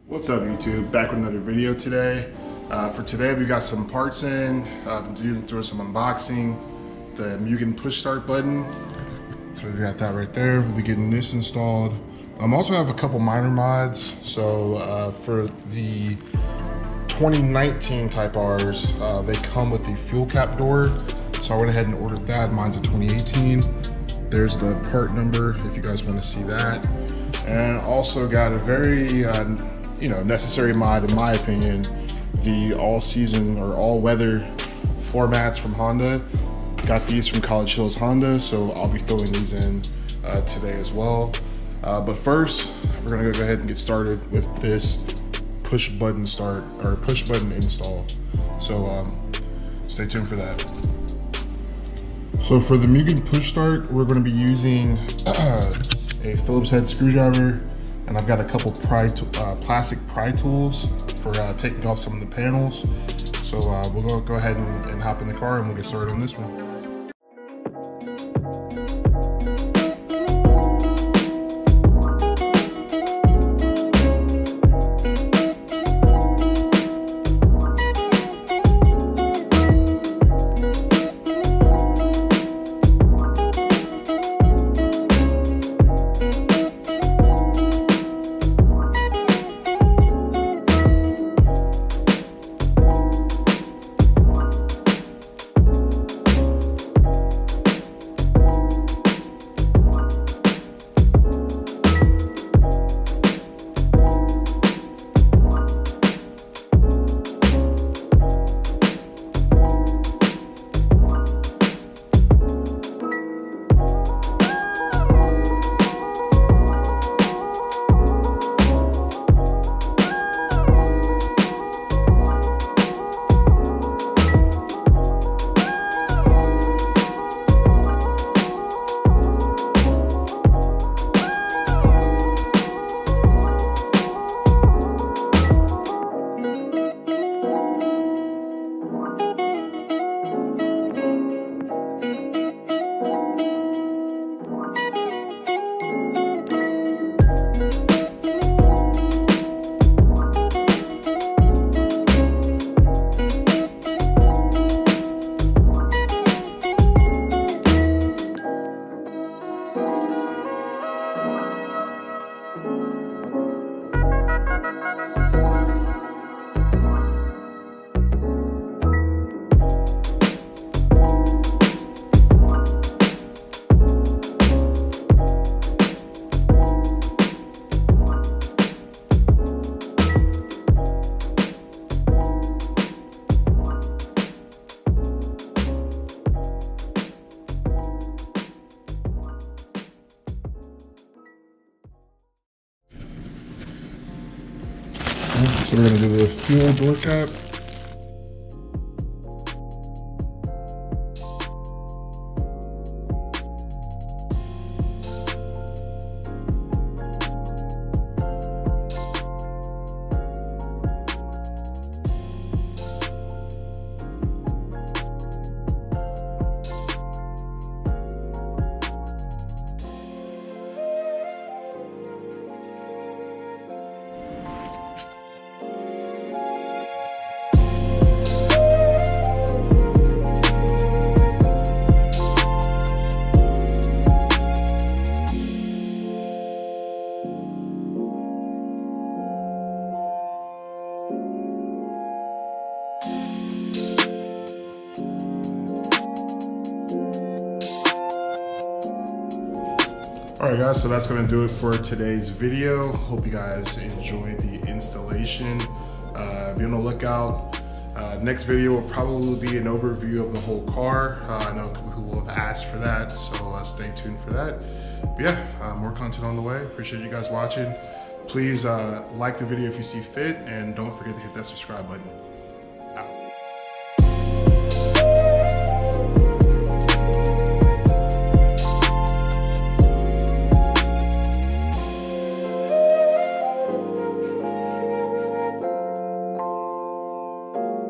What's up YouTube? Back with another video today. For today we got some parts in, doing some unboxing. The Mugen push start button. So we got that right there. We'll be getting this installed. Also have a couple minor mods. So for the 2019 Type R's, they come with the fuel cap door. So I went ahead and ordered that. Mine's a 2018. There's the part number if you guys want to see that. And also got a very necessary mod in my opinion, the all-season or all-weather floor mats from Honda. Got these from College Hills Honda, so I'll be throwing these in today as well. But first, we're gonna go ahead and get started with this push button install. So stay tuned for that. So for the Mugen push start, we're gonna be using a Phillips head screwdriver, and I've got a couple plastic pry tools for taking off some of the panels. So we'll go ahead and hop in the car and we'll get started on this one. So we're gonna do the fuel door cap. All right guys, so that's gonna do it for today's video. Hope you guys enjoyed the installation. Be on the lookout. Next video will probably be an overview of the whole car. I know people will have asked for that, so stay tuned for that. But yeah, more content on the way. Appreciate you guys watching. Please like the video if you see fit, and don't forget to hit that subscribe button.